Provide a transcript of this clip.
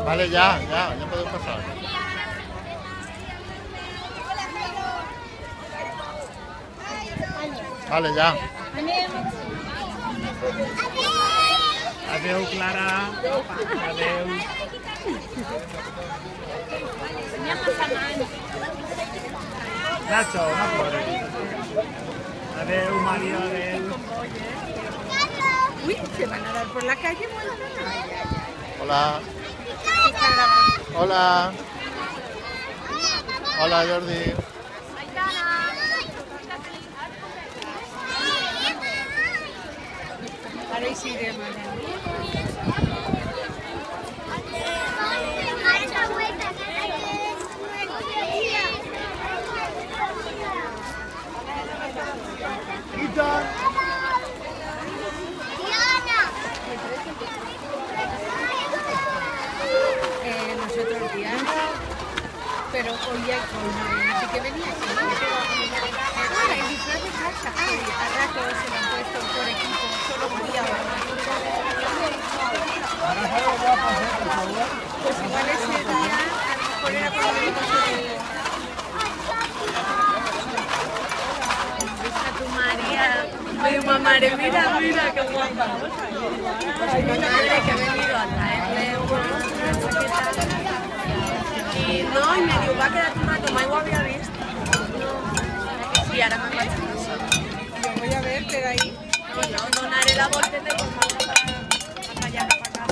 Vale, ya podemos pasar. Vale, ya. Adeu, Clara. Adeu. Nacho, no puedes. Adeu, Mario, adeu. Uy, se van a dar por la calle. Hola. Hola. Hola, Jordi. Ahora sí de nosotros Diana, pero hoy hay así que venía aquí. El disfraz de casa, a rato se lo han puesto por equipo, solo un día pues igual ese día, a lo mejor era por lo menos a tu María. Ay, mamá, mira qué guapa. Mi madre que ha venido a traerle una chaqueta. Y no, y me dijo, va a quedar un rato más, igual había visto. Sí, ahora me pasa eso. Yo voy a ver, pero ahí. Y no, donaré la bolsa de para allá, para casa.